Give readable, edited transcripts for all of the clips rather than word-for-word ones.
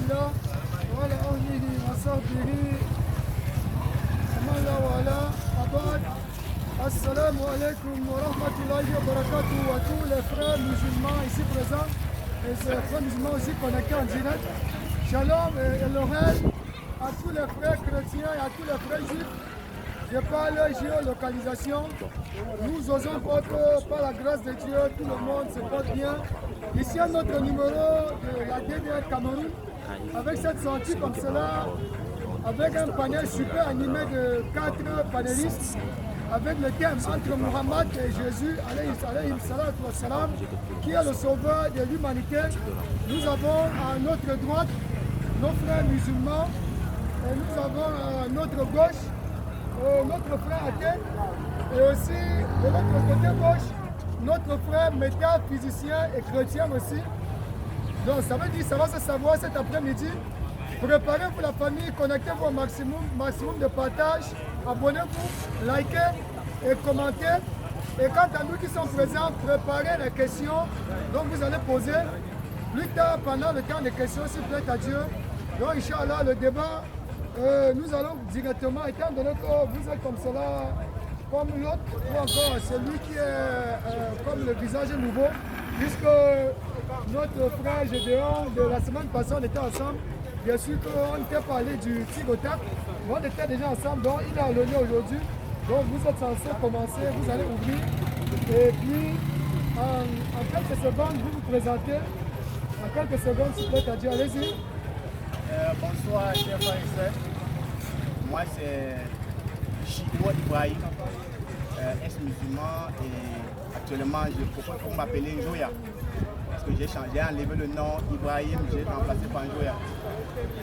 الله وعلى أهله وصحبه ومن والاه وبعد. Assalamu alaikum wa rahmatullahi wa barakatuh à tous les frères musulmans ici présents et ces frères musulmans aussi connectés en direct. Shalom et l'oreille à tous les frères chrétiens et à tous les frères juifs. Je parle géolocalisation. Nous osons croire que par la grâce de Dieu, tout le monde se porte bien. Ici, un autre numéro de la DDR Cameroun, avec cette sortie comme cela, avec un panel super animé de 4 panélistes, avec le thème entre Mohammed et Jésus, qui est le sauveur de l'humanité. Nous avons à notre droite nos frères musulmans, et nous avons à notre gauche notre frère athée, et aussi de notre côté gauche, notre frère métaphysicien et chrétien aussi. Donc ça veut dire, ça va se savoir cet après-midi. Préparez-vous la famille, connectez-vous au maximum de partage, abonnez-vous, likez et commentez. Et quant à nous qui sommes présents, préparez les questions dont vous allez poser. Plus tard, pendant le temps des questions, s'il plaît à Dieu. Donc, Inch'Allah, le débat, nous allons directement, étant donné que vous êtes comme cela, comme l'autre, ou encore celui qui est comme le visage nouveau, puisque notre frère Gédéon, de la semaine passée, on était ensemble. Bien sûr qu'on était parlé du Tigotac, on était déjà ensemble, donc il est à l'honneur aujourd'hui. Donc vous êtes censé commencer, vous allez ouvrir. Et puis, en quelques secondes, vous vous présentez. En quelques secondes, s'il vous plaît, à Dieu, allez-y. Bonsoir, chers frères et sœurs. Moi, c'est Chido Ibrahim, ex-musulman, et actuellement, je propose qu'on m'appelle Njoya. Parce que j'ai changé, enlevé le nom Ibrahim, j'ai remplacé par Njoya.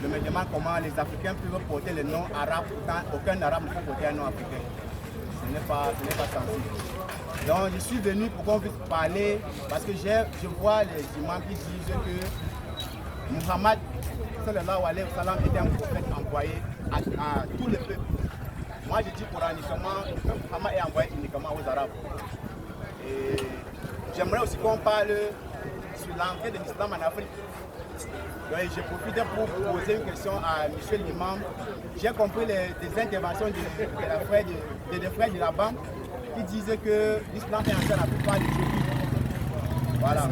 Je me demande comment les Africains peuvent porter le nom arabe quand aucun arabe ne peut porter un nom africain. Ce n'est pas sensible. Donc, je suis venu pour qu'on puisse parler, parce que je vois les imams qui disent que Muhammad sallallahu alayhi wa sallam était un prophète envoyé à tout le peuple. Moi je dis coraniquement que Muhammad est envoyé uniquement aux Arabes. Et j'aimerais aussi qu'on parle sur l'entrée de l'islam en Afrique. Donc, je profite pour poser une question à M. l'imam. J'ai compris des interventions des frères de la banque qui disaient que l'islam est entré dans la plupart des pays. Voilà.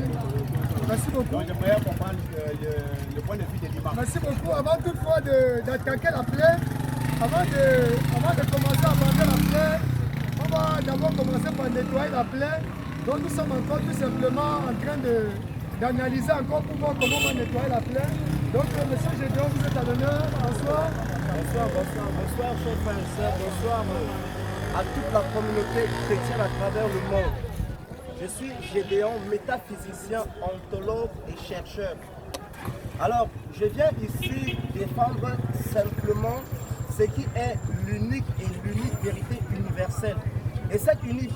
Merci beaucoup. Donc j'aimerais comprendre le point de vue de l'imam. Merci beaucoup. Avant toutefois d'attaquer la plaie, avant de commencer à bander la plaie, on va d'abord commencer par nettoyer la plaie. Donc nous sommes encore tout simplement en train d'analyser encore pour voir comment on va nettoyer la plaie. Donc monsieur Gédéon, vous êtes à l'honneur. Bonsoir. Bonsoir chers frères et sœurs, bonsoir à toute la communauté chrétienne à travers le monde. Je suis Gédéon, métaphysicien, ontologue et chercheur. Alors, je viens ici défendre simplement ce qui est l'unique vérité universelle. Et cette unique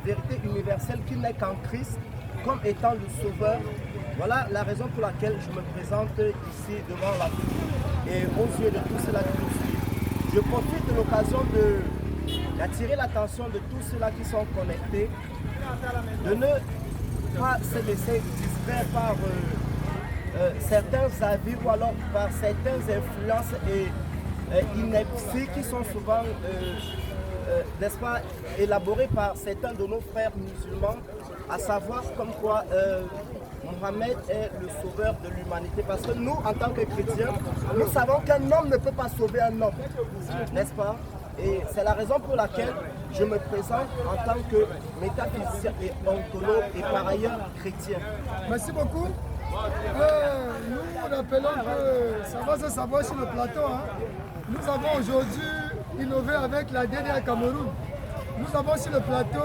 vérité universelle qui n'est qu'en Christ comme étant le Sauveur. Voilà la raison pour laquelle je me présente ici devant la vie et aux yeux de tous ceux-là qui nous suivent. Je profite de l'occasion d'attirer l'attention de tous ceux-là qui sont connectés, de ne pas se laisser distraire par certains avis ou alors par certaines influences et inepties qui sont souvent n'est-ce pas, élaborées par certains de nos frères musulmans, à savoir comme quoi Mohammed est le sauveur de l'humanité. Parce que nous, en tant que chrétiens, nous savons qu'un homme ne peut pas sauver un homme, n'est-ce pas? Et c'est la raison pour laquelle je me présente en tant que métaphysicien et ontologue et par ailleurs chrétien. Merci beaucoup. Nous rappelons que ça va se savoir sur le plateau. Hein. Nous avons aujourd'hui innové avec la DDR Cameroun. Nous avons sur le plateau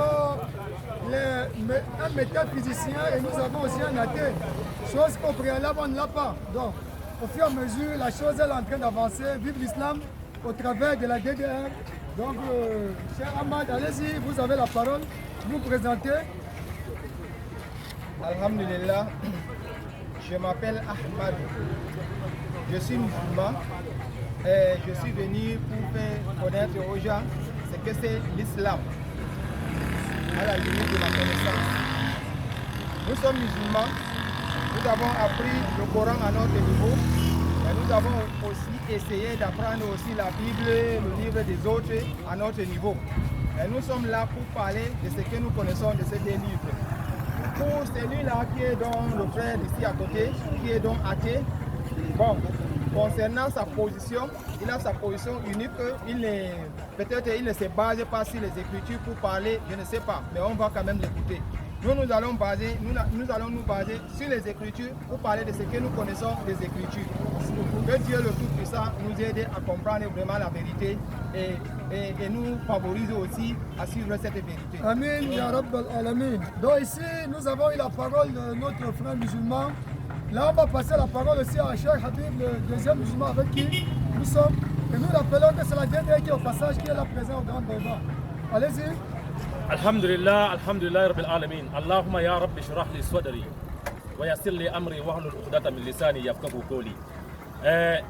un métaphysicien et nous avons aussi un athée. Chose qu'au préalable on ne l'a pas. Donc, au fur et à mesure, la chose est en train d'avancer. Vive l'islam au travers de la DDR. Donc, cher Ahmad, allez-y, vous avez la parole. Vous présentez. Alhamdulillah, je m'appelle Ahmad. Je suis musulman et je suis venu pour faire connaître aux gens ce que c'est l'islam, à la limite de ma connaissance. Nous sommes musulmans, nous avons appris le Coran à notre niveau Et nous avons aussi essayé d'apprendre aussi la Bible, le livre des autres à notre niveau. Et nous sommes là pour parler de ce que nous connaissons de ces deux livres. Pour celui-là qui est donc le frère ici à côté, qui est donc athée, bon, concernant sa position, il a sa position unique, peut-être il ne se base pas sur les Écritures pour parler, je ne sais pas, mais on va quand même l'écouter. Nous allons nous baser sur les Écritures pour parler de ce que nous connaissons des Écritures. Que Dieu le Tout-Puissant nous aide à comprendre vraiment la vérité et nous favorise aussi à suivre cette vérité. Amen, Ya Rabbal Alamin. Donc ici, nous avons eu la parole de notre frère musulman. Là, on va passer la parole aussi à Cheikh Habib, le deuxième musulman avec qui nous sommes. Et nous rappelons que c'est la dernière qui est au passage qui est là présent au grand débat. Allez-y. Alhamdulillah, alhamdulillah rabbil alamin. Allahumma ya rabbi shrah li sadri wa yassir li amri wa hlul 'uqdatan min lisani yafqahu qawli.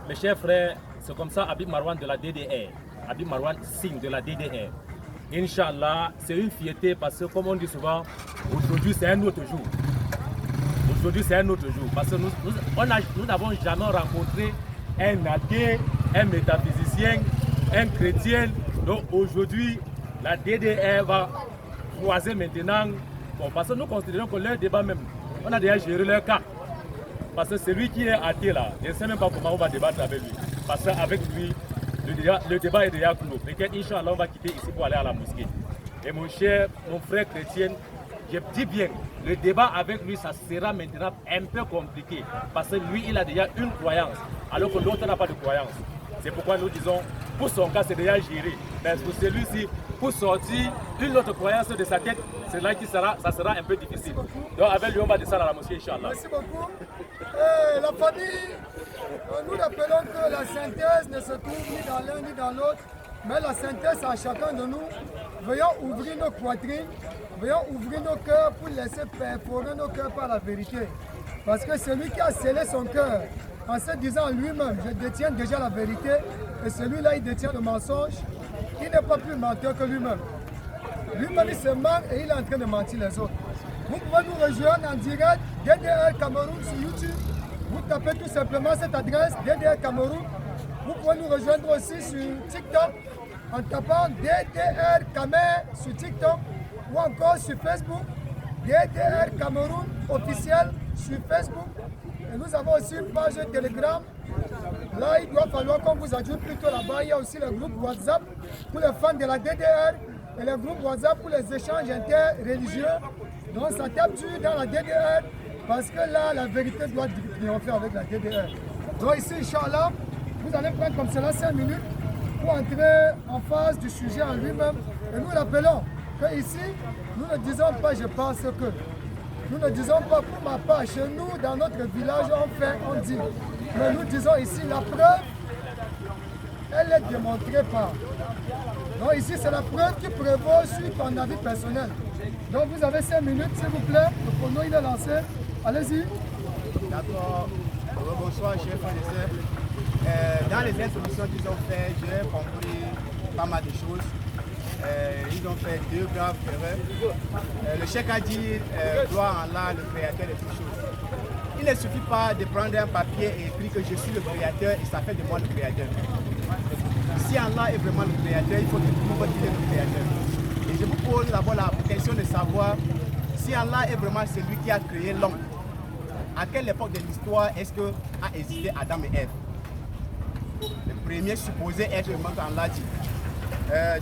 Mes chers frères, c'est comme ça Habib Marwan de la DDR. Habib Marwan signe de la DDR. Inch'Allah, c'est une fierté parce que comme on dit souvent, aujourd'hui c'est un autre jour. Aujourd'hui c'est un autre jour parce que nous n'avons jamais rencontré un athée, un métaphysicien, un chrétien. Donc aujourd'hui, la DDR va croiser maintenant. Bon, parce que nous considérons que leur débat même, on a déjà géré leur cas. Parce que celui qui est athée là, je ne sais même pas comment on va débattre avec lui. Parce qu'avec lui, le débat est déjà clos. Peut-être, Inch'Allah, on va quitter ici pour aller à la mosquée. Et mon frère chrétien, je dis bien, le débat avec lui, ça sera maintenant un peu compliqué. Parce que lui, il a déjà une croyance, alors que l'autre n'a pas de croyance. C'est pourquoi nous disons, pour son cas, c'est déjà géré. Mais pour celui-ci, pour sortir une autre croyance de sa tête, c'est là que ça sera un peu difficile. Donc avec lui, on va descendre à la mosquée, Inch'Allah. Merci beaucoup. La famille, nous rappelons que la synthèse ne se trouve ni dans l'un ni dans l'autre, mais la synthèse à chacun de nous. Veuillons ouvrir nos poitrines, veuillons ouvrir nos cœurs pour laisser perforer nos cœurs par la vérité. Parce que celui qui a scellé son cœur en se disant lui-même, je détiens déjà la vérité, et celui-là, il détient le mensonge, il n'est pas plus menteur que lui-même. Lui-même, il se ment et il est en train de mentir les autres. Vous pouvez nous rejoindre en direct, DDR Cameroun sur YouTube. Vous tapez tout simplement cette adresse, DDR Cameroun. Vous pouvez nous rejoindre aussi sur TikTok en tapant DDR Camer sur TikTok ou encore sur Facebook, DDR Cameroun officiel sur Facebook. Et nous avons aussi une page Telegram. Là, il doit falloir qu'on vous ajoute plutôt là-bas. Il y a aussi le groupe WhatsApp pour les fans de la DDR et le groupe WhatsApp pour les échanges interreligieux. Donc ça tape dur dans la DDR parce que là, la vérité doit triompher avec la DDR. Donc ici, Inch'Allah, vous allez prendre comme cela 5 minutes pour entrer en phase du sujet en lui-même. Et nous rappelons que ici, nous ne disons pas je pense que. Nous ne disons pas pour ma part, chez nous, dans notre village, on fait, on dit. Mais nous disons ici, la preuve, elle est démontrée par. Donc ici, c'est la preuve qui prévaut sur ton avis personnel. Donc vous avez 5 minutes, s'il vous plaît. Le chrono, il est lancé. Allez-y. D'accord. Bonsoir, chef frères et sœurs. Dans les introductions qu'ils ont fait, j'ai compris pas mal de choses. Ils ont fait 2 graves erreurs. Le cheikh a dit gloire en Allah, le créateur de toutes choses. Il ne suffit pas de prendre un papier et écrire que je suis le créateur et ça fait de moi le créateur. Si Allah est vraiment le créateur, il faut que tout le monde dise le créateur. Et je vous pose d'abord la question de savoir si Allah est vraiment celui qui a créé l'homme. À quelle époque de l'histoire est-ce que a existé Adam et Ève? Le premier supposé être vraiment qu'Allah dit.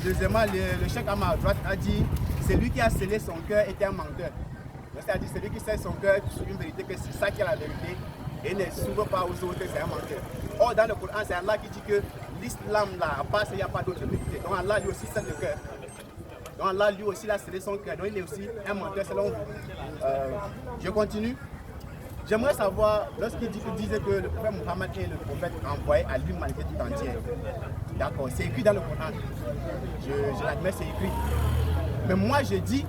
Deuxièmement, le cheikh à ma droite a dit celui qui a scellé son cœur était un menteur. C'est-à-dire celui qui scelle son cœur sur une vérité que c'est ça qui est la vérité et ne s'ouvre pas aux autres, c'est un menteur. Or dans le Coran, c'est Allah qui dit que l'islam là, à part ça, il n'y a pas d'autre vérité. Donc Allah lui aussi scelle le cœur. Donc Allah lui aussi a scellé son cœur. Donc il est aussi un menteur selon vous. Je continue. J'aimerais savoir, lorsqu'il disait que le prophète Mohammed est le prophète envoyé à l'humanité tout entière. D'accord, c'est écrit dans le Coran. Je l'admets, c'est écrit. Mais moi je dis,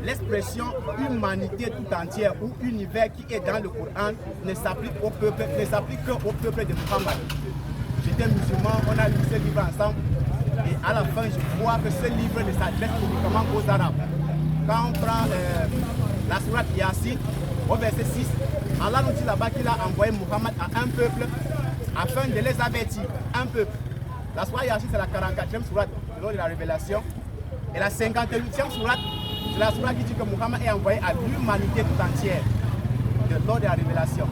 l'expression humanité tout entière ou univers qui est dans le Coran ne s'applique qu'au peuple de Mohammed. J'étais musulman, on a lu ce livre ensemble. Et à la fin, je vois que ce livre ne s'adresse uniquement aux Arabes. Quand on prend la sourate Yasin, au verset 6, Allah nous dit là-bas qu'il a envoyé Mohammed à un peuple, afin de les avertir un peu. La sourate Yasin, c'est la 44e sourate lors de la révélation. Et la 58e sourate, c'est la sourate qui dit que Muhammad est envoyé à l'humanité tout entière lors de la révélation.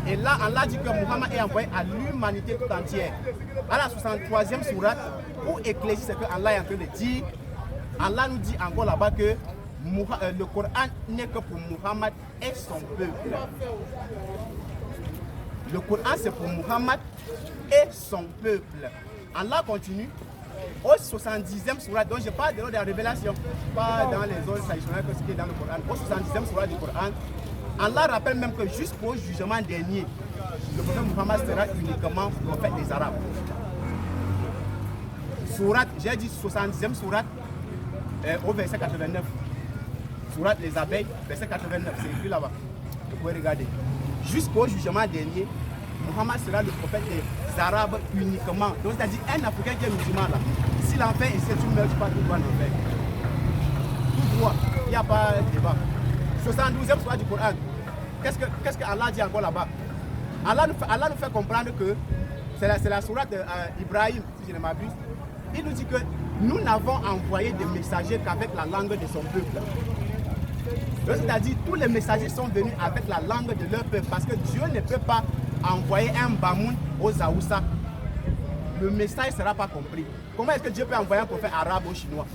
Et là, Allah dit que Muhammad est envoyé à l'humanité tout entière. À la 63e sourate, pour éclaircir ce que Allah est en train de dire, Allah nous dit encore là-bas que le Coran n'est que pour Muhammad et son peuple. Le Coran c'est pour Muhammad et son peuple. Allah continue au 70e sourate, dont je parle de la révélation, pas dans les autres traditionnels que ce qui est dans le Coran. Au 70e sourate du Coran, Allah rappelle même que jusqu'au jugement dernier, le prophète Muhammad sera uniquement prophète des Arabes. Sourate, j'ai dit 70e sourate au verset 89. Sourate les abeilles, verset 89, c'est écrit là-bas. Vous pouvez regarder. Jusqu'au jugement dernier, Muhammad sera le prophète des Arabes uniquement. Donc c'est-à-dire un Africain qui est musulman là. S'il en fait ici, tu ne meurs pas, tout droit en fait. Tout droit, il n'y a pas de débat. 72e sourate du Coran. Qu'est-ce que Allah dit encore là-bas? Allah nous fait comprendre que c'est la sourate d'Ibrahim, si je ne m'abuse. Il nous dit que nous n'avons envoyé des messagers qu'avec la langue de son peuple. C'est-à-dire tous les messagers sont venus avec la langue de leur peuple parce que Dieu ne peut pas envoyer un Bamoun aux Aoussa. Le message ne sera pas compris. Comment est-ce que Dieu peut envoyer un prophète arabe aux Chinois?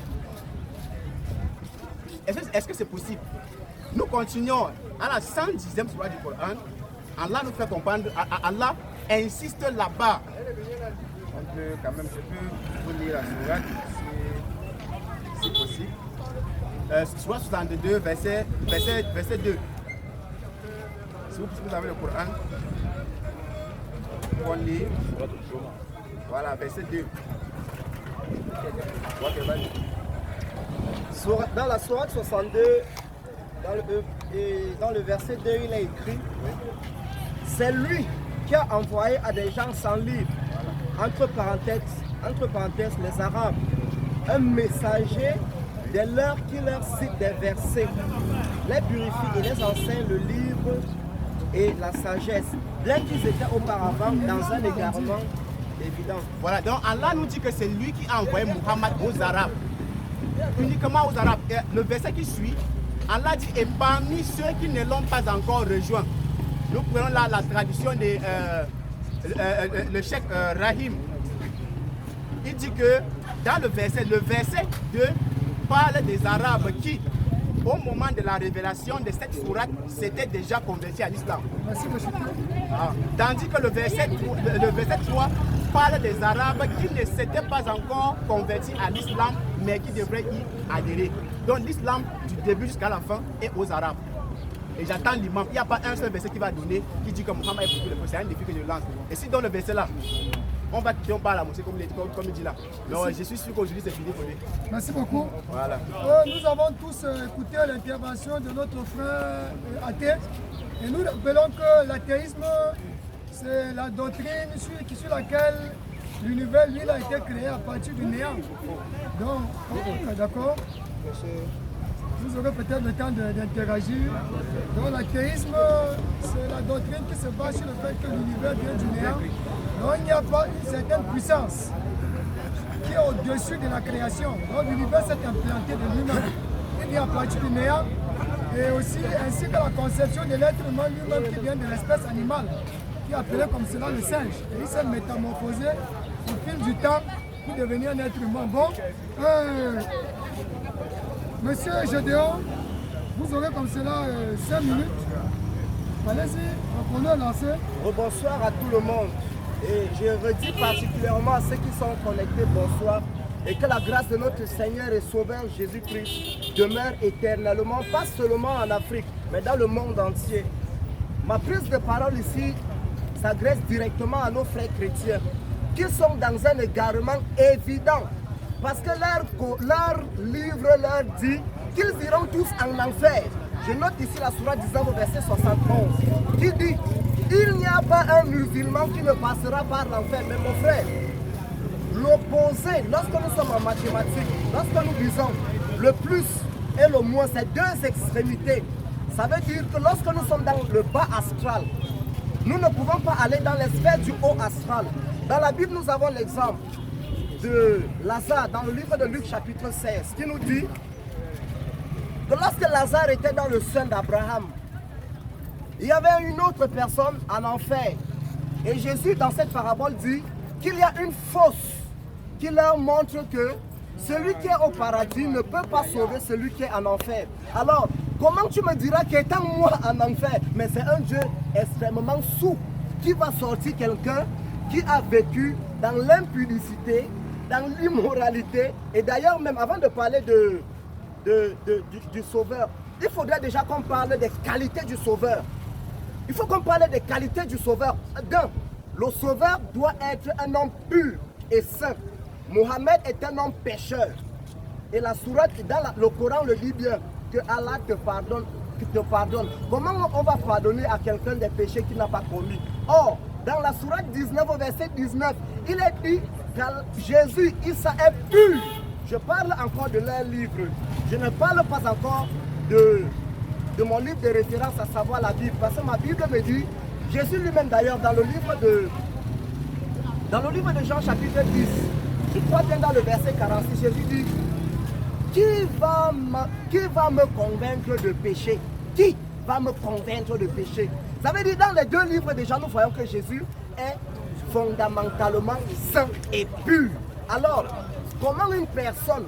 Est-ce que c'est possible? Nous continuons à la 110e sourate du Coran. Allah nous fait comprendre, Allah insiste là-bas. On peut quand même, je peux vous lire la sourate si c'est possible. Sourate 62, verset 2. Si vous avez le Coran, on lit. Voilà, verset 2. Dans la sourate 62, dans le verset 2, il est écrit c'est lui qui a envoyé à des gens sans livre, entre parenthèses les Arabes, un messager dès lors qui leur cite des versets, les purifie et les enseigne le livre et la sagesse, bien qu'ils étaient auparavant dans un égarement évident. Voilà, donc Allah nous dit que c'est lui qui a envoyé Muhammad aux Arabes, uniquement aux Arabes. Et le verset qui suit, Allah dit, et parmi ceux qui ne l'ont pas encore rejoint, nous prenons là la tradition de le cheikh Rahim. Il dit que dans le verset 2 parle des Arabes qui, au moment de la révélation de cette sourate, s'étaient déjà convertis à l'islam. Tandis que le verset 3 parle des Arabes qui ne s'étaient pas encore convertis à l'islam, mais qui devraient y adhérer. Donc l'islam, du début jusqu'à la fin, est aux Arabes. Et j'attends l'imam. Il n'y a pas un seul verset qui va donner, qui dit que Muhammad est pour tout le peuple. C'est un défi que je lance. Et si dans le verset là, on va quitter, on parle à la mosquée comme il dit là. Donc je suis sûr qu'aujourd'hui c'est fini pour lui. Merci beaucoup. Voilà. Nous avons tous écouté l'intervention de notre frère athée. Et nous rappelons que l'athéisme, c'est la doctrine sur laquelle l'univers, lui, a été créé à partir du néant. Donc, d'accord. Vous aurez peut-être le temps d'interagir. Donc l'athéisme, c'est la doctrine qui se base sur le fait que l'univers vient du néant. Donc il n'y a pas une certaine puissance qui est au-dessus de la création. Donc l'univers s'est implanté de lui-même. Il vient à partir du néant. Et aussi, ainsi que la conception de l'être humain lui-même qui vient de l'espèce animale, qui est appelé comme cela le singe. Et il s'est métamorphosé au fil du temps pour devenir un être humain. Bon, Monsieur Gédéon, vous aurez comme cela 5 minutes. Allez-y, reprenez lancer. Bonsoir à tout le monde. Et je redis particulièrement à ceux qui sont connectés, bonsoir. Et que la grâce de notre Seigneur et Sauveur Jésus-Christ demeure éternellement, pas seulement en Afrique, mais dans le monde entier. Ma prise de parole ici s'adresse directement à nos frères chrétiens, qui sont dans un égarement évident. Parce que leur livre leur dit qu'ils iront tous en enfer. Je note ici la sourate 19 au verset 71 qui dit il n'y a pas un musulman qui ne passera par l'enfer. Mais mon frère, l'opposé, lorsque nous sommes en mathématiques, lorsque nous disons le plus et le moins, c'est deux extrémités. Ça veut dire que lorsque nous sommes dans le bas astral, Nous ne pouvons pas aller dans les sphères du haut astral. Dans la Bible, nous avons l'exemple de Lazare dans le livre de Luc chapitre 16 qui nous dit que lorsque Lazare était dans le sein d'Abraham, il y avait une autre personne en enfer. Et Jésus, dans cette parabole, dit qu'il y a une fosse qui leur montre que celui qui est au paradis ne peut pas sauver celui qui est en enfer. Alors, comment tu me diras qu'étant moi en enfer, mais c'est un Dieu extrêmement sous qui va sortir quelqu'un qui a vécu dans l'impudicité, dans l'immoralité. Et d'ailleurs, même avant de parler du Sauveur, il faudrait déjà qu'on parle des qualités du Sauveur. Il faut qu'on parle des qualités du Sauveur. Le Sauveur doit être un homme pur et saint. Mohammed est un homme pécheur. Et la sourate, dans le Coran, le dit bien que Allah te pardonne. Comment on va pardonner à quelqu'un des péchés qu'il n'a pas commis? Or, dans la sourate 19, au verset 19, il est dit que Jésus, Issa est pur. Je parle encore de leur livre. Je ne parle pas encore de mon livre de référence, à savoir la Bible. Parce que ma Bible me dit, Jésus lui-même d'ailleurs, dans le livre de Jean chapitre 10, je crois bien dans le verset 46, Jésus dit, qui va me convaincre de péché? Qui va me convaincre de péché? Ça veut dire, dans les deux livres déjà, nous voyons que Jésus est fondamentalement saint et pur. Alors, comment une personne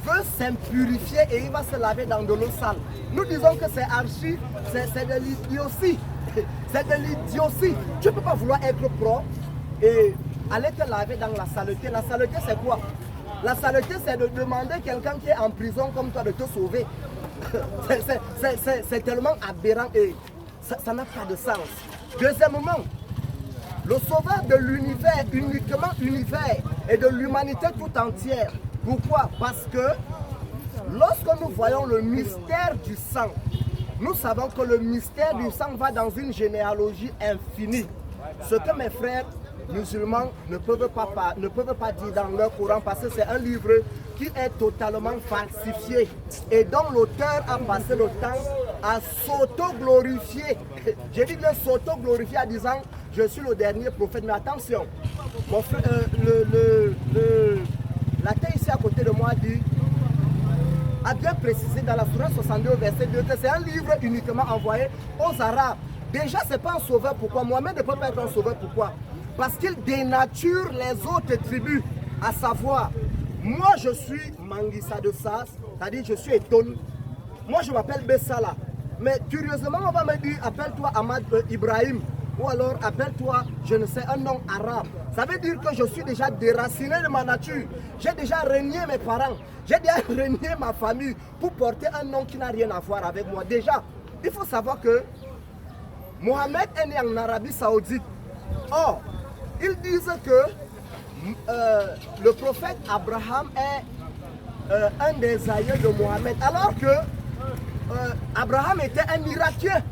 veut s'impurifier et il va se laver dans de l'eau sale? Nous disons que c'est archi, c'est de l'idiotie. C'est de l'idiotie. Tu ne peux pas vouloir être propre et aller te laver dans la saleté. La saleté, c'est quoi? La saleté, c'est de demander à quelqu'un qui est en prison comme toi de te sauver. C'est tellement aberrant et ça n'a pas de sens. Deuxièmement, le sauveur de l'univers, uniquement univers et de l'humanité tout entière. Pourquoi? Parce que lorsque nous voyons le mystère du sang, nous savons que le mystère du sang va dans une généalogie infinie. Ce que mes frères musulmans ne peuvent pas dire dans leur Coran, parce que c'est un livre qui est totalement falsifié et dont l'auteur a passé le temps à s'auto-glorifier. J'ai dit de s'auto-glorifier en disant je suis le dernier prophète. Mais attention, mon frère, la tête ici à côté de moi a bien précisé dans la sourate 62 verset 2 que c'est un livre uniquement envoyé aux Arabes. Déjà, ce n'est pas un sauveur. Pourquoi? Mohamed ne peut pas être un sauveur. Pourquoi? Parce qu'il dénature les autres tribus. À savoir, moi je suis Manguissa de Sas, c'est-à-dire je suis Eton. Moi je m'appelle Bessala. Mais curieusement, on va me dire appelle-toi Ahmad Ibrahim. Ou alors appelle-toi, je ne sais, un nom arabe. Ça veut dire que je suis déjà déraciné de ma nature. J'ai déjà renié mes parents. J'ai déjà renié ma famille pour porter un nom qui n'a rien à voir avec moi. Déjà, il faut savoir que Mohamed est né en Arabie Saoudite. Or, ils disent que le prophète Abraham est un des aïeux de Mohamed. Alors que Abraham était un Irakien.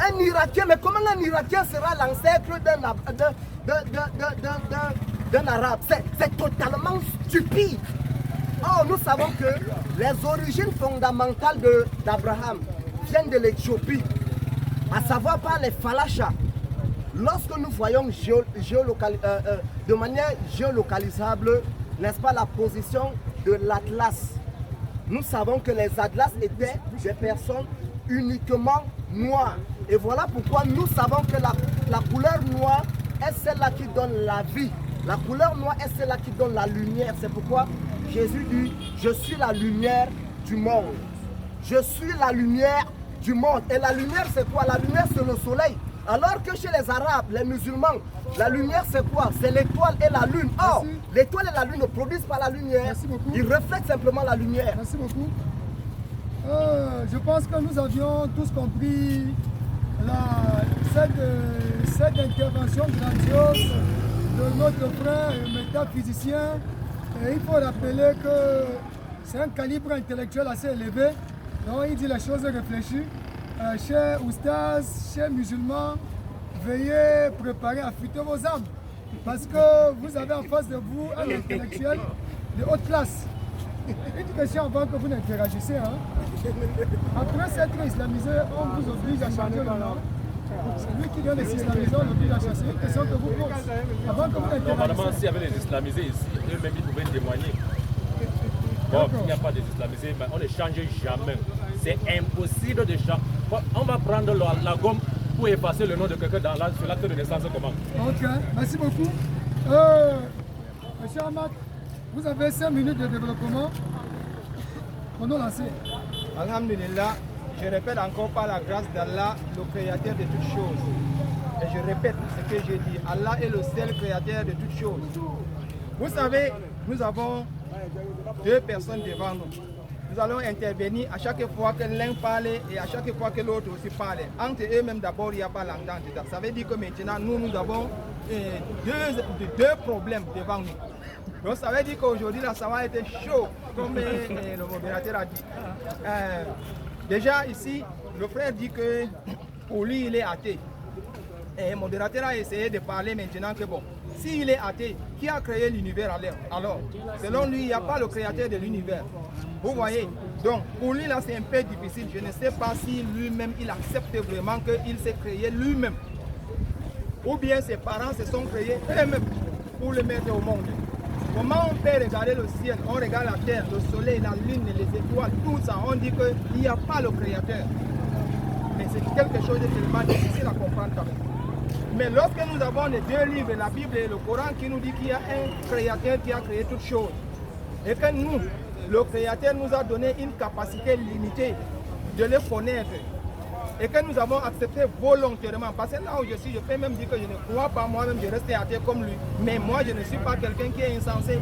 Un Irakien, mais comment un Irakien sera l'ancêtre d'un Arabe? C'est totalement stupide. Or, nous savons que les origines fondamentales d'Abraham viennent de l'Éthiopie, à savoir par les Falachas. Lorsque nous voyons de manière géolocalisable, n'est-ce pas, la position de l'Atlas, nous savons que les Atlas étaient des personnes uniquement noires. Et voilà pourquoi nous savons que la couleur noire est celle-là qui donne la vie. La couleur noire est celle-là qui donne la lumière. C'est pourquoi Jésus dit, je suis la lumière du monde. Je suis la lumière du monde. Et la lumière, c'est quoi? La lumière, c'est le soleil. Alors que chez les Arabes, les musulmans, la lumière c'est quoi? C'est l'étoile et la lune. Or, l'étoile et la lune ne produisent pas la lumière. Ils reflètent simplement la lumière. Merci beaucoup. Je pense que nous avions tous compris cette intervention grandiose de notre frère métaphysicien. Et il faut rappeler que c'est un calibre intellectuel assez élevé. Donc il dit les choses réfléchies. Chers oustas, chers musulmans, veuillez préparer, affûter vos âmes. Parce que vous avez en face de vous un intellectuel de haute classe. Une question avant que vous n'interagissez. Après s'être islamisé, on vous oblige à changer le nom. Celui qui vient les islamiser, on l'oblige à chasser. Une question que vous pose. Avant que vous Normalement, n'interagissez. s'il y avait les islamisés ici, eux-mêmes ils pouvaient témoigner. Bon, il n'y a pas de islamisés, mais on ne change jamais. C'est impossible de changer. On va prendre la gomme pour effacer le nom de quelqu'un sur l'acte de naissance comment? Ok, merci beaucoup. Monsieur Ahmad, vous avez 5 minutes de développement. Chrono lancé. Alhamdulillah, je répète encore par la grâce d'Allah, le créateur de toutes choses. Et je répète ce que j'ai dit. Allah est le seul créateur de toutes choses. Vous savez, nous avons 2 personnes devant nous. Nous allons intervenir à chaque fois que l'un parle et à chaque fois que l'autre aussi parle. Entre eux-mêmes, d'abord, il n'y a pas l'entente. Ça veut dire que maintenant, nous avons deux problèmes devant nous. Donc, ça veut dire qu'aujourd'hui, là, ça va être chaud, comme le modérateur a dit. Déjà, ici, le frère dit que pour lui, il est athée. Et le modérateur a essayé de parler maintenant que bon, s'il est athée, qui a créé l'univers alors? Selon lui, il n'y a pas le créateur de l'univers. Vous voyez? Donc, pour lui, là, c'est un peu difficile. Je ne sais pas si lui-même, il accepte vraiment qu'il s'est créé lui-même. Ou bien ses parents se sont créés eux-mêmes pour le mettre au monde. Comment on peut regarder le ciel? On regarde la terre, le soleil, la lune, les étoiles, tout ça. On dit qu'il n'y a pas le créateur. Mais c'est quelque chose de tellement difficile à comprendre quand même. Mais lorsque nous avons les 2 livres, la Bible et le Coran, qui nous dit qu'il y a un créateur qui a créé toutes choses, et que nous, le créateur nous a donné une capacité limitée de le connaître, et que nous avons accepté volontairement, parce que là où je suis, je peux même dire que je ne crois pas moi-même, je reste athée comme lui, mais moi je ne suis pas quelqu'un qui est insensé.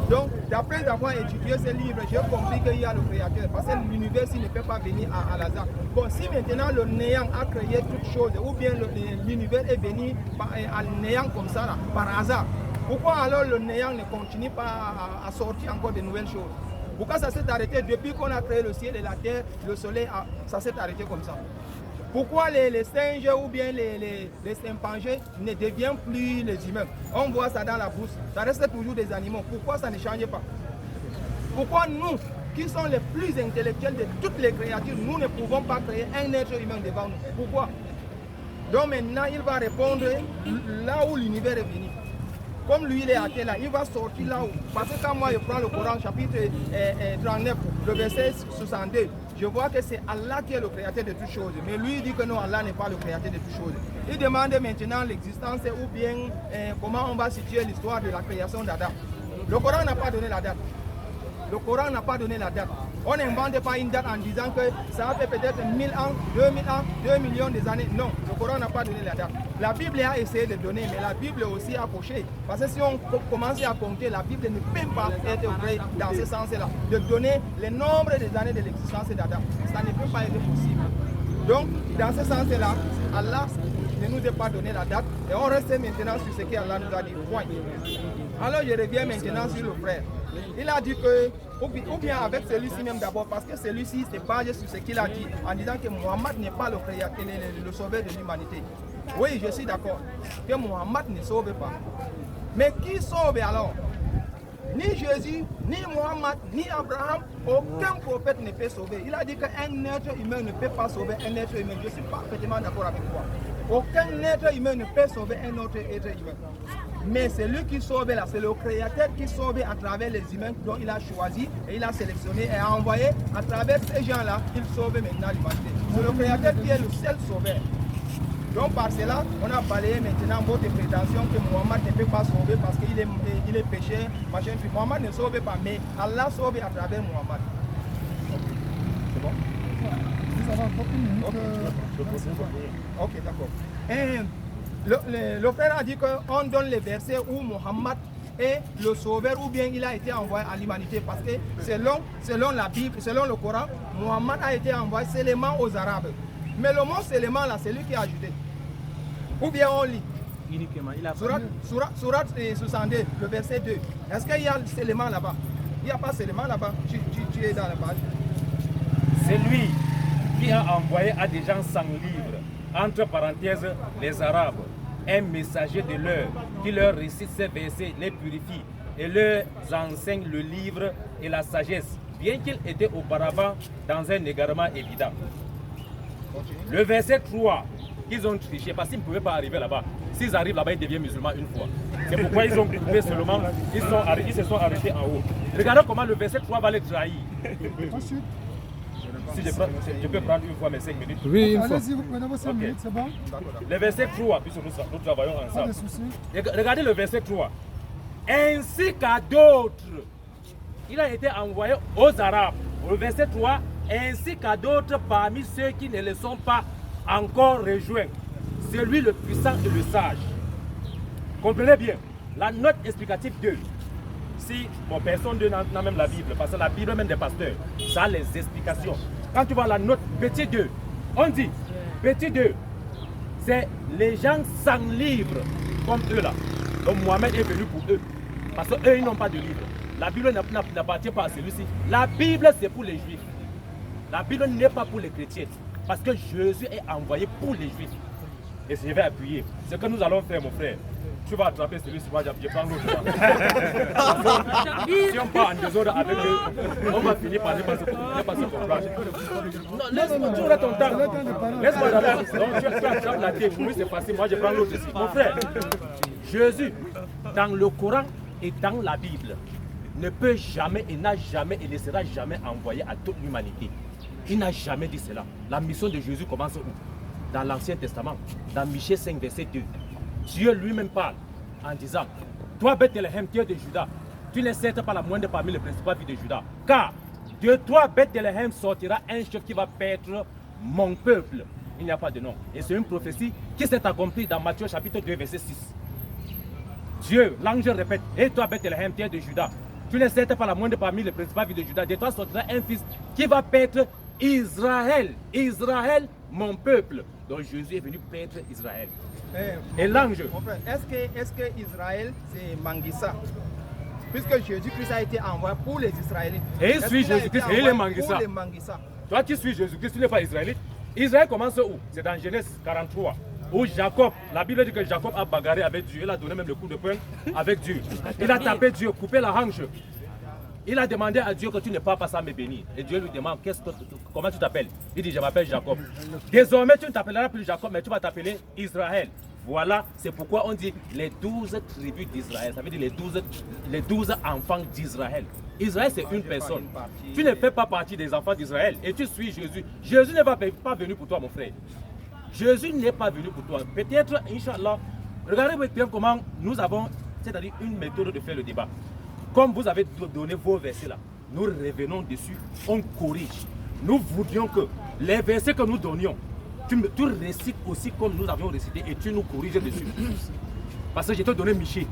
Donc, d'après avoir étudié ce livre, j'ai compris qu'il y a le créateur, parce que l'univers ne peut pas venir à hasard. Bon, si maintenant le néant a créé toutes choses, ou bien l'univers est venu à néant comme ça, là, par hasard, pourquoi alors le néant ne continue pas à sortir encore de nouvelles choses? Pourquoi ça s'est arrêté depuis qu'on a créé le ciel et la terre, le soleil, ça s'est arrêté comme ça? Pourquoi les singes ou bien les chimpanzés ne deviennent plus les humains? On voit ça dans la bourse, ça reste toujours des animaux. Pourquoi ça ne change pas? Pourquoi nous, qui sommes les plus intellectuels de toutes les créatures, nous ne pouvons pas créer un être humain devant nous? Pourquoi? Donc maintenant, il va répondre là où l'univers est venu. Comme lui, il est athée là, il va sortir là où. Parce que quand moi je prends le Coran, chapitre 39, le verset 62, je vois que c'est Allah qui est le créateur de toutes choses. Mais lui, il dit que non, Allah n'est pas le créateur de toutes choses. Il demande maintenant l'existence ou bien comment on va situer l'histoire de la création d'Adam. Le Coran n'a pas donné la date. Le Coran n'a pas donné la date. On n'invente pas une date en disant que ça a fait peut-être 1000 ans, 2000 ans, 2 millions d'années. Non, le Coran n'a pas donné la date. La Bible a essayé de donner, mais la Bible aussi a coché. Parce que si on commence à compter, la Bible ne peut pas être vraie dans ce sens-là. De donner le nombre des années de l'existence d'Adam. Ça ne peut pas être possible. Donc, dans ce sens-là, Allah ne nous a pas donné la date. Et on reste maintenant sur ce qu'Allah nous a dit. Point. Alors, je reviens maintenant sur le frère. Il a dit que, ou bien avec celui-ci même d'abord, parce que celui-ci se base sur ce qu'il a dit, en disant que Mohammed n'est pas le créateur, le sauveur de l'humanité. Oui, je suis d'accord, que Mohammed ne sauve pas. Mais qui sauve alors? Ni Jésus, ni Mohammed, ni Abraham, aucun prophète ne peut sauver. Il a dit qu'un être humain ne peut pas sauver un être humain. Je suis parfaitement d'accord avec toi. Aucun être humain ne peut sauver un autre être humain. Mais c'est lui qui sauve là, c'est le créateur qui sauve à travers les humains dont il a choisi et il a sélectionné et a envoyé à travers ces gens-là, il sauve maintenant l'humanité. C'est le créateur qui est le seul sauveur. Donc par cela, on a balayé maintenant votre prétention que Mohammed ne peut pas sauver parce qu'il est péché, machin. Mohammed ne sauve pas, mais Allah sauve à travers Mohammed. C'est bon? Vous avez encore une minute. Ok, d'accord. Le frère a dit qu'on donne les versets où Mohammed est le sauveur ou bien il a été envoyé à l'humanité parce que selon la Bible, selon le Coran, Mohammed a été envoyé seulement aux Arabes. Mais le mot seulement là, c'est lui qui a ajouté. Ou bien on lit. Uniquement. Il a Surat 62, le verset 2. Est-ce qu'il y a seulement là-bas? Il n'y a pas seulement là-bas. Tu es dans la page. C'est lui qui a envoyé à des gens sans livre, entre parenthèses les Arabes, un messager de l'heure qui leur récite ces versets, les purifie et leur enseigne le livre et la sagesse, bien qu'ils étaient auparavant dans un égarement évident. Le verset 3 qu'ils ont triché parce qu'ils ne pouvaient pas arriver là-bas. S'ils arrivent là-bas, ils deviennent musulmans une fois. C'est pourquoi ils ont coupé seulement, ils se sont arrêtés en haut. Regardez comment le verset 3 va les trahir. Ensuite, Si je peux prendre une fois mes 5 minutes. Oui, une fois. allez-y, vous prenez vos 5 minutes, c'est bon? Le verset 3, puisque nous travaillons Pas de ensemble. soucis. Regardez le verset 3. Ainsi qu'à d'autres, il a été envoyé aux Arabes. Le verset 3, ainsi qu'à d'autres parmi ceux qui ne le sont pas encore rejoints. C'est lui le puissant et le sage. Comprenez bien, la note explicative 2. Si personne n'a même la Bible, parce que la Bible même des pasteurs, ça a les explications. Quand tu vois la note petit 2, on dit petit 2, c'est les gens sans livre, comme eux là. Donc Mohamed est venu pour eux, parce qu'eux ils n'ont pas de livre. La Bible n'appartient pas à celui-ci. La Bible c'est pour les Juifs. La Bible n'est pas pour les chrétiens, parce que Jésus est envoyé pour les Juifs. Et je vais appuyer. Ce que nous allons faire, mon frère, tu vas attraper celui-ci, moi je prends l'autre. Si on part en désordre avec eux, on va finir par ne pas se comprendre. Non, laisse-moi, tu auras ton temps. Laisse-moi d'abord. Donc tu attrapes la tête, pour lui c'est facile, moi je prends l'autre ici. Mon frère, Jésus, dans le Coran et dans la Bible, ne peut jamais et n'a jamais et ne sera jamais envoyé à toute l'humanité. Il n'a jamais dit cela. La mission de Jésus commence où? Dans l'Ancien Testament, dans Michée 5, verset 2. Dieu lui-même parle en disant, toi Bethléem, tu es de Juda, tu n'es certes pas la moindre parmi les principales villes de Juda, car de toi Bethléem sortira un chef qui va paître mon peuple. Il n'y a pas de nom. Et c'est une prophétie qui s'est accomplie dans Matthieu chapitre 2, verset 6. Dieu, l'ange répète, et toi Bethléem, tu es de Juda, tu n'es certes pas la moindre parmi les principales villes de Juda, de toi sortira un fils qui va paître Israël. Israël, mon peuple. Donc Jésus est venu paître Israël. Et l'ange. Est-ce que Israël c'est Manguissa? Puisque Jésus-Christ a été envoyé pour les Israélites. Et il suit Jésus-Christ et il est Manguissa. Pour les Manguissa. Toi qui suis Jésus-Christ, tu n'es pas israélite. Israël commence où? C'est dans Genèse 43. Où Jacob, la Bible dit que Jacob a bagarré avec Dieu. Il a donné même le coup de poing avec Dieu. Il a tapé Dieu, coupé la hanche. Il a demandé à Dieu que tu ne parles pas sans me bénir. Et Dieu lui demande comment tu t'appelles. Il dit je m'appelle Jacob. Désormais tu ne t'appelleras plus Jacob, mais tu vas t'appeler Israël. Voilà, c'est pourquoi on dit les 12 tribus d'Israël. Ça veut dire les 12 enfants d'Israël. Israël c'est une personne. Tu ne fais pas partie des enfants d'Israël et tu suis Jésus. Jésus n'est pas venu pour toi mon frère. Jésus n'est pas venu pour toi. Peut-être, Inch'Allah, regardez bien comment nous avons, c'est-à-dire une méthode de faire le débat. Comme vous avez donné vos versets là, nous revenons dessus, on corrige. Nous voudrions que les versets que nous donnions, tu récites aussi comme nous avions récité et tu nous corriges dessus. Parce que je t'ai donné Michée,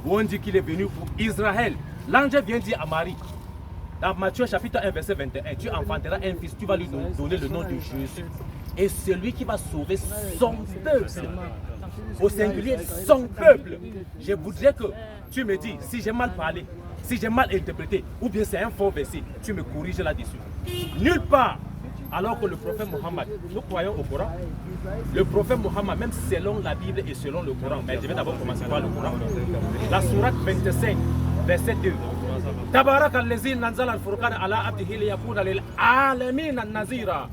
où on dit qu'il est venu pour Israël. L'ange vient dire à Marie, dans Matthieu chapitre 1 verset 21, tu enfanteras un fils, tu vas lui donner le nom de Jésus. Et celui qui va sauver son peuple, au singulier son peuple. Je voudrais que tu me dis si j'ai mal parlé, si j'ai mal interprété, ou bien c'est un faux verset, tu me corriges là-dessus. Nulle part, alors que le prophète Mohammed, nous croyons au Coran, le prophète Mohammed, même selon la Bible et selon le Coran, mais je vais d'abord commencer par le Coran. La sourate 25, verset 2. Tabarak al-lazi nanzala al-furqan ala abdihi liyakuna lil alamin an-nazira.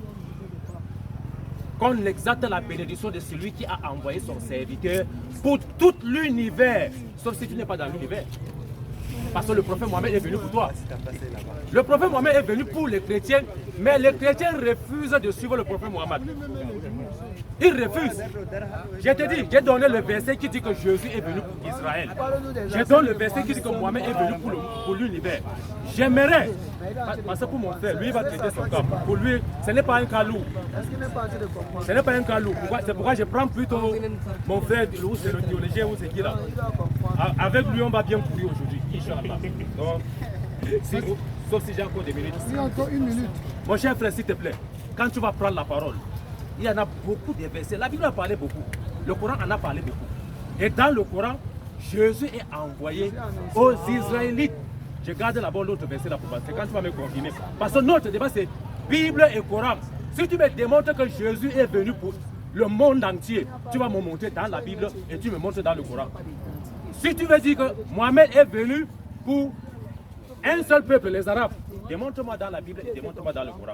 Qu'on exalte la bénédiction de celui qui a envoyé son serviteur pour tout l'univers, sauf si tu n'es pas dans l'univers. Parce que le prophète Mohammed est venu pour toi. Le prophète Mohammed est venu pour les chrétiens, mais les chrétiens refusent de suivre le prophète Mohammed. Ils refusent. Je te dis, j'ai donné le verset qui dit que Jésus est venu pour Israël. Je donne le verset qui dit que Mohammed est venu pour l'univers. J'aimerais, parce que pour mon frère, lui il va traiter son cas. Pour lui, ce n'est pas un cas lourd. Ce n'est pas un cas lourd. C'est pourquoi je prends plutôt mon frère, ou c'est le théologien, ou c'est qui là. Avec lui, on va bien courir aujourd'hui. Inch'Allah. Donc, sauf si j'ai encore des minutes. Il y a encore une minute. Mon cher frère, s'il te plaît, quand tu vas prendre la parole, il y en a beaucoup de versets. La Bible a parlé beaucoup. Le Coran en a parlé beaucoup. Et dans le Coran, Jésus est envoyé aux Israélites. Je garde d'abord l'autre verset là pour passer. Quand tu vas me confirmer. Parce que notre débat c'est Bible et Coran. Si tu me démontres que Jésus est venu pour le monde entier, tu vas me montrer dans la Bible et tu me montres dans le Coran. Si tu veux dire que Mohamed est venu pour un seul peuple, les Arabes, démontre-moi dans la Bible et démontre-moi dans le Coran.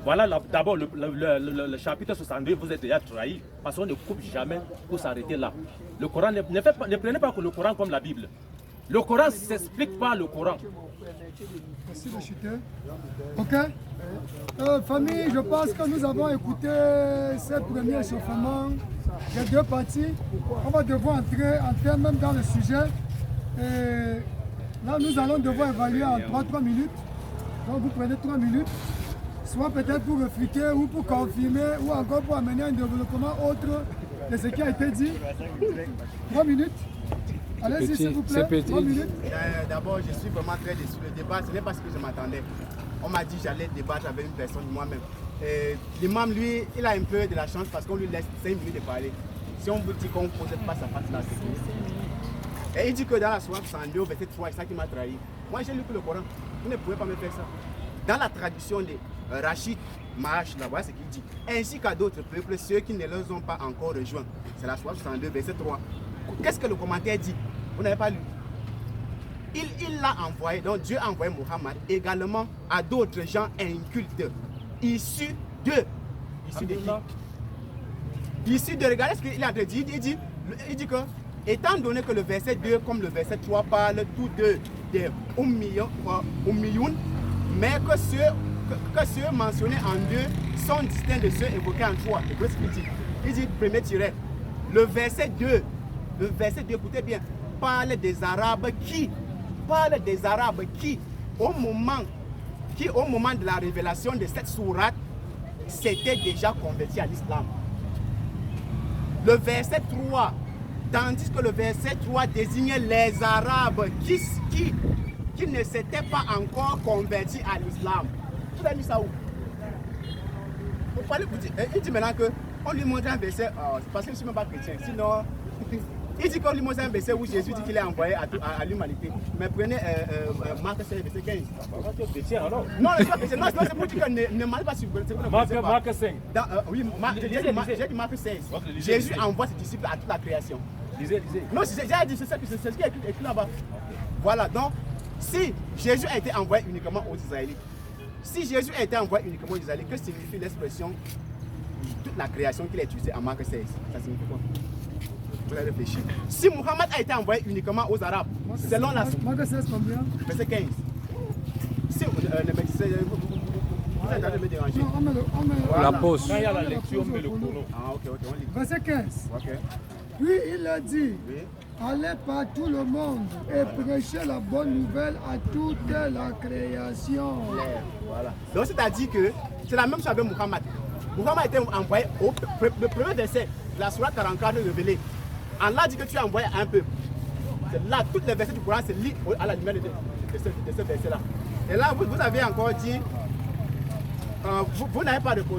Voilà d'abord le chapitre 62, vous êtes déjà trahi parce qu'on ne coupe jamais pour s'arrêter là. Le Coran, ne prenez pas le Coran comme la Bible. Le Coran ne s'explique pas le Coran. Merci de chuter. Ok. Famille, je pense que nous avons écouté ces premiers échauffements des deux parties. On va devoir entrer même dans le sujet. Et là, nous allons devoir évaluer en 3 minutes. Donc, vous prenez 3 minutes, soit peut-être pour réfuter ou pour confirmer ou encore pour amener un développement autre de ce qui a été dit. 3 minutes. Allez-y, s'il vous plaît. 3 minutes. D'abord, je suis vraiment très déçu. Le débat, ce n'est pas ce que je m'attendais. On m'a dit que j'allais débattre avec une personne, moi-même. L'imam, lui, il a un peu de la chance parce qu'on lui laisse 5 minutes de parler. Si on vous dit qu'on ne pose pas sa face là, c'est fini. Et il dit que dans la soirée 62, au verset 3, c'est ça qui m'a trahi. Moi, j'ai lu que le Coran. Vous ne pouvez pas me faire ça. Dans la tradition de Rachid Mahash, là, voilà ce qu'il dit. Ainsi qu'à d'autres peuples, ceux qui ne les ont pas encore rejoints. C'est la soirée 62, verset 3. Qu'est-ce que le commentaire dit? Vous n'avez pas lu? Il l'a envoyé, donc Dieu a envoyé Mohammed également à d'autres gens incultes, issus de regardez ce qu'il est en train de dire. Il dit que, étant donné que le verset 2 comme le verset 3 parlent tous deux des Ummiyun, mais que ceux mentionnés en 2 sont distincts de ceux évoqués en 3. Écoutez ce qu'il dit. Il dit, premier tiret, le verset 2, écoutez bien, parle des Arabes qui, au moment de la révélation de cette sourate, s'étaient déjà convertis à l'islam. Le verset 3, tandis que le verset 3 désignait les Arabes qui ne s'étaient pas encore convertis à l'islam. Vous avez mis ça où? Il dit maintenant qu'on lui montre un verset, parce que je ne suis même pas chrétien, sinon... Il dit qu'on lui montre un verset où Jésus dit qu'il est envoyé à l'humanité. Mais prenez Marc 16, verset 15. Non, c'est pour dire que ne marche pas sur le Marc 5. Oui, j'ai dit Marc 16. Jésus envoie ses disciples à toute la création. Lisez. Non, j'ai dit c'est ce qui est écrit là-bas. Voilà, donc, si Jésus a été envoyé uniquement aux Israélites, que signifie l'expression toute la création qu'il a utilisée en Marc 16? Ça signifie quoi? Vous allez réfléchir. Si Mohammed a été envoyé uniquement aux Arabes, selon la... Marc 16 combien? Verset 15. Si vous êtes en train de me déranger. Non, La pause. Quand il y a la lecture, on met le chrono. Ah, ok, on lit. Verset 15. Ok. Puis il a dit, Oui. allez par tout le monde et prêchez la bonne nouvelle à toute la création. Voilà. Donc c'est-à-dire que c'est la même chose avec Mohammed. Mohammed a été envoyé le premier verset, la sourate 44 révélée. Allah dit que tu es envoyé à un peuple. Là, toutes les versets du Coran se lisent à la lumière de ce verset-là. Et là, vous avez encore dit, vous n'avez pas répondu.